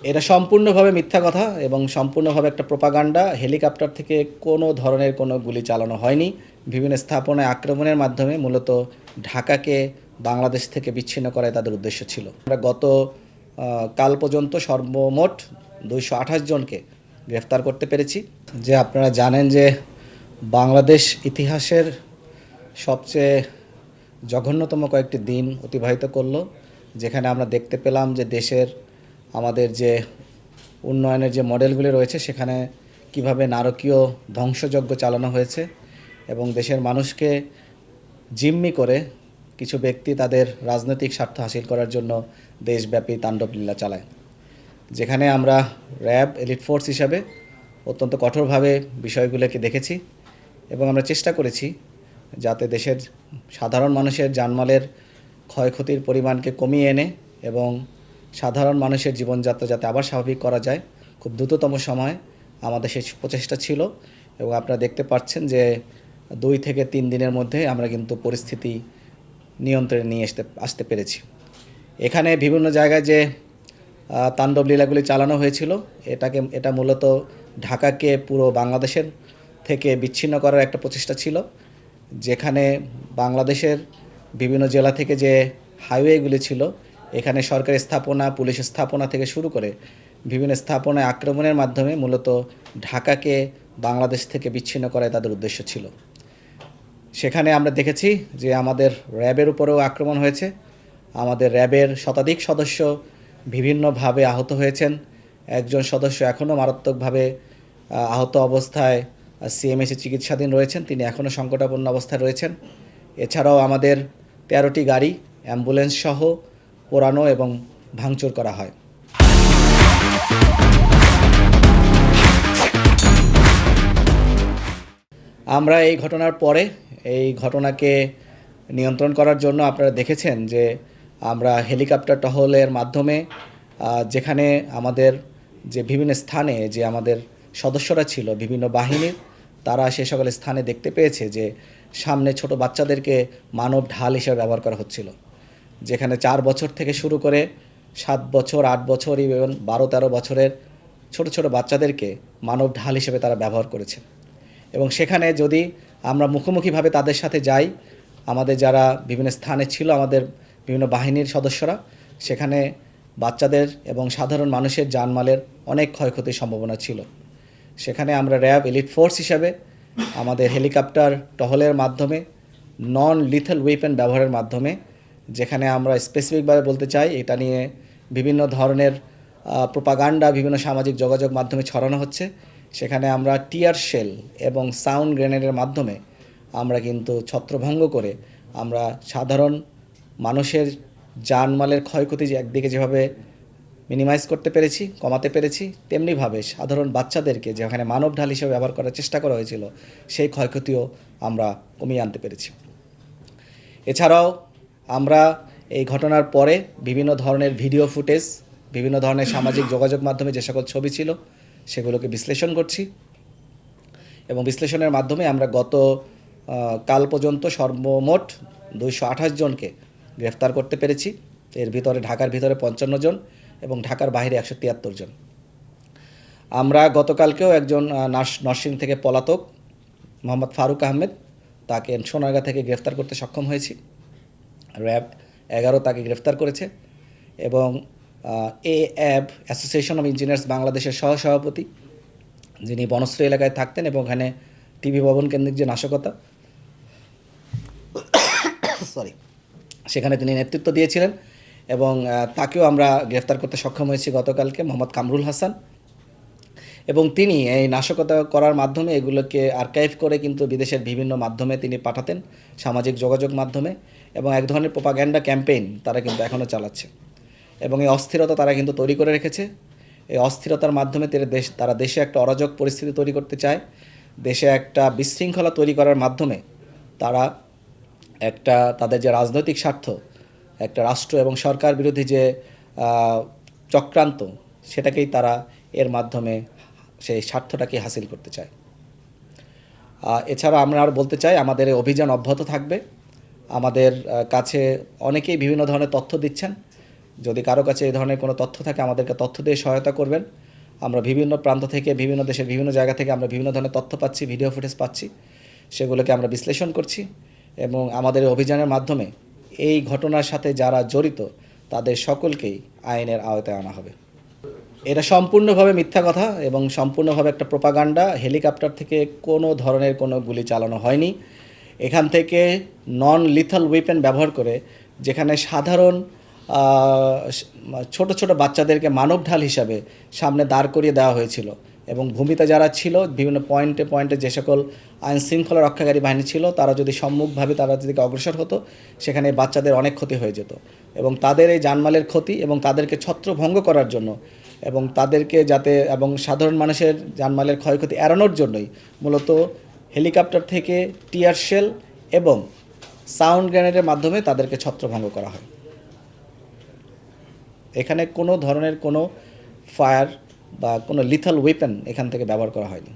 এটা সম্পূর্ণভাবে মিথ্যা কথা এবং সম্পূর্ণভাবে একটা প্রোপাগান্ডা। হেলিকপ্টার থেকে কোনো ধরনের কোনো গুলি চালানো হয়নি। বিভিন্ন স্থাপনায় আক্রমণের মাধ্যমে মূলত ঢাকাকে বাংলাদেশ থেকে বিচ্ছিন্ন করাই তাদের উদ্দেশ্য ছিল। আমরা গত কাল পর্যন্ত সর্বমোট 228 জনকে গ্রেফতার করতে পেরেছি। যে আপনারা জানেন যে বাংলাদেশ ইতিহাসের সবচেয়ে জঘন্যতম কয়েকটি দিন অতিবাহিত করলো, যেখানে আমরা দেখতে পেলাম যে দেশের আমাদের যে উন্নয়নের যে মডেলগুলি রয়েছে সেখানে কিভাবে নারকীয় ধ্বংসযজ্ঞ চালানো হয়েছে এবং দেশের মানুষকে জিম্মি করে কিছু ব্যক্তি তাদের রাজনৈতিক স্বার্থ হাসিল করার জন্য দেশব্যাপী তাণ্ডবলীলা চালায়। যেখানে আমরা র্যাব এলিট ফোর্স হিসাবে অত্যন্ত কঠোরভাবে বিষয়গুলোকে দেখেছি এবং আমরা চেষ্টা করেছি যাতে দেশের সাধারণ মানুষের জানমালের ক্ষয়ক্ষতির পরিমাণকে কমিয়ে এনে এবং সাধারণ মানুষের জীবনযাত্রা যাতে আবার স্বাভাবিক করা যায় খুব দ্রুততম সময়ে আমাদের সেই প্রচেষ্টা ছিল। এবং আপনারা দেখতে পাচ্ছেন যে 2 থেকে 3 দিনের মধ্যে আমরা কিন্তু পরিস্থিতি নিয়ন্ত্রণে নিয়ে আসতে পেরেছি। এখানে বিভিন্ন জায়গায় যে তাণ্ডব লীলাগুলি চালানো হয়েছিল এটা মূলত ঢাকাকে পুরো বাংলাদেশের থেকে বিচ্ছিন্ন করার একটা প্রচেষ্টা ছিল। যেখানে বাংলাদেশের বিভিন্ন জেলা থেকে যে হাইওয়েগুলি ছিল, এখানে সরকারি স্থাপনা, পুলিশ স্থাপনা থেকে শুরু করে বিভিন্ন স্থাপনায় আক্রমণের মাধ্যমে মূলত ঢাকাকে বাংলাদেশ থেকে বিচ্ছিন্ন করাই তাদের উদ্দেশ্য ছিল। সেখানে আমরা দেখেছি যে আমাদের র্যাবের উপরেও আক্রমণ হয়েছে। আমাদের র্যাবের শতাধিক সদস্য বিভিন্নভাবে আহত হয়েছেন। একজন সদস্য এখনও মারাত্মকভাবে আহত অবস্থায় সিএমএইচে চিকিৎসাধীন রয়েছেন, তিনি এখনও সংকটাপন্ন অবস্থায় রয়েছেন। এছাড়াও আমাদের 13টি গাড়ি অ্যাম্বুলেন্স সহ পোড়ানো এবং ভাঙচুর করা হয়। আমরা এই ঘটনার পরে এই ঘটনাকে নিয়ন্ত্রণ করার জন্য আপনারা দেখেছেন যে আমরা হেলিকপ্টার টহলের মাধ্যমে যেখানে আমাদের যে বিভিন্ন স্থানে যে আমাদের সদস্যরা ছিল বিভিন্ন বাহিনীর, তারা সে সকল স্থানে দেখতে পেয়েছে যে সামনে ছোট বাচ্চাদেরকে মানব ঢাল হিসেবে ব্যবহার করা হচ্ছিল। যেখানে 4 বছর থেকে শুরু করে 7 বছর, 8 বছর, ইভেন 12-13 বছরের ছোট ছোট বাচ্চাদেরকে মানব ঢাল হিসেবে তারা ব্যবহার করেছে। এবং সেখানে যদি আমরা মুখোমুখিভাবে তাদের সাথে যাই, আমাদের যারা বিভিন্ন স্থানে ছিল আমাদের বিভিন্ন বাহিনীর সদস্যরা, সেখানে বাচ্চাদের এবং সাধারণ মানুষের জানমালের অনেক ক্ষয়ক্ষতির সম্ভাবনা ছিল। সেখানে আমরা র্যাব এলিট ফোর্স হিসাবে আমাদের হেলিকপ্টার টহলের মাধ্যমে নন লিথেল ওয়েপন ব্যবহারের মাধ্যমে, যেখানে আমরা স্পেসিফিকভাবে বলতে চাই এটা নিয়ে বিভিন্ন ধরনের প্রোপাগান্ডা বিভিন্ন সামাজিক যোগাযোগ মাধ্যমে ছড়ানো হচ্ছে, সেখানে আমরা টিয়ার শেল এবং সাউন্ড গ্রেনেডের মাধ্যমে আমরা কিন্তু ছত্রভঙ্গ করে আমরা সাধারণ মানুষের জানমালের ক্ষয়ক্ষতি যে একদিকে যেভাবে মিনিমাইজ করতে পেরেছি, কমাতে পেরেছি, তেমনিভাবে সাধারণ বাচ্চাদেরকে যেখানে মানব ঢাল হিসেবে ব্যবহার করার চেষ্টা করা হয়েছিল সেই ক্ষয়ক্ষতিও আমরা কমিয়ে আনতে পেরেছি। এছাড়াও আমরা এই ঘটনার পরে বিভিন্ন ধরনের ভিডিও ফুটেজ, বিভিন্ন ধরনের সামাজিক যোগাযোগ মাধ্যমে যে সকল ছবি ছিল সেগুলোকে বিশ্লেষণ করছি এবং বিশ্লেষণের মাধ্যমে আমরা গত কাল পর্যন্ত সর্বমোট 228 জনকে গ্রেফতার করতে পেরেছি। এর ভিতরে ঢাকার ভিতরে 55 জন এবং ঢাকার বাইরে 173 জন। আমরা গতকালকেও একজন নরসিংদী থেকে পলাতক মোহাম্মদ ফারুক আহমেদ, তাকে সোনারগাঁ থেকে গ্রেফতার করতে সক্ষম হয়েছি। র্যাব 11 তাকে গ্রেফতার করেছে এবং এএব অ্যাসোসিয়েশন অফ ইঞ্জিনিয়ার্স বাংলাদেশের সহসভাপতি, যিনি বনশ্রী এলাকায় থাকতেন এবং ওখানে টিভি ভবন কেন্দ্রিক যে নাশকতা সেখানে তিনি নেতৃত্ব দিয়েছিলেন এবং তাকেও আমরা গ্রেফতার করতে সক্ষম হয়েছি গতকালকে, মোহাম্মদ কামরুল হাসান। এবং তিনি এই নাশকতা করার মাধ্যমে এগুলোকে আর্কাইভ করে কিন্তু বিদেশের বিভিন্ন মাধ্যমে তিনি পাঠাতেন, সামাজিক যোগাযোগ মাধ্যমে, এবং এক ধরনের প্রোপাগ্যান্ডা ক্যাম্পেইন তারা কিন্তু এখনও চালাচ্ছে এবং এই অস্থিরতা তারা কিন্তু তৈরি করে রেখেছে। এই অস্থিরতার মাধ্যমে তারা দেশে একটা অরাজক পরিস্থিতি তৈরি করতে চায়, দেশে একটা বিশৃঙ্খলা তৈরি করার মাধ্যমে তারা একটা তাদের যে রাজনৈতিক স্বার্থ, একটা রাষ্ট্র এবং সরকার বিরোধী যে চক্রান্ত, সেটাকেই তারা এর মাধ্যমে সেই স্বার্থটাকে হাসিল করতে চায়। এছাড়া আমরা আর বলতে চাই আমাদের অভিযান অব্যাহত থাকবে। আমাদের কাছে অনেকেই বিভিন্ন ধরনের তথ্য দিচ্ছেন যদি কারো কাছে এই ধরনের কোনো তথ্য থাকে আমাদেরকে তথ্য দিয়ে সহায়তা করবেন। আমরা বিভিন্ন প্রান্ত থেকে, বিভিন্ন দেশের বিভিন্ন জায়গা থেকে আমরা বিভিন্ন ধরনের তথ্য পাচ্ছি, ভিডিও ফুটেজ পাচ্ছি, সেগুলোকে আমরা বিশ্লেষণ করছি এবং আমাদের এই অভিযানের মাধ্যমে এই ঘটনার সাথে যারা জড়িত তাদের সকলকেই আইনের আওতায় আনা হবে। এটা সম্পূর্ণভাবে মিথ্যা কথা এবং সম্পূর্ণভাবে একটা প্রোপাগান্ডা। হেলিকপ্টার থেকে কোনো ধরনের কোনো গুলি চালানো হয়নি। এখান থেকে নন লিথাল ওয়েপেন ব্যবহার করে, যেখানে সাধারণ ছোট ছোট বাচ্চাদেরকে মানব ঢাল হিসাবে সামনে দাঁড় করিয়ে দেওয়া হয়েছিল এবং ভূমিতে যারা ছিল বিভিন্ন পয়েন্টে পয়েন্টে যে সকল আইন শৃঙ্খলা রক্ষাকারী বাহিনী ছিল তারা যদি সম্মুখভাবে তারা যদি অগ্রসর হতো, সেখানে বাচ্চাদের অনেক ক্ষতি হয়ে যেত এবং তাদের এই জানমালের ক্ষতি এবং তাদেরকে ছত্রভঙ্গ করার জন্য এবং তাদেরকে যাতে এবং সাধারণ মানুষের জানমালের ক্ষয়ক্ষতি এড়ানোর জন্যই মূলত হেলিকপ্টার থেকে টিয়ার শেল এবং সাউন্ড গ্রেনেডের মাধ্যমে তাদেরকে ছত্রভঙ্গ করা হয়। এখানে কোনো ধরনের কোনো ফায়ার বা কোনো লিথাল ওয়েপন এখান থেকে ব্যবহার করা হয়নি।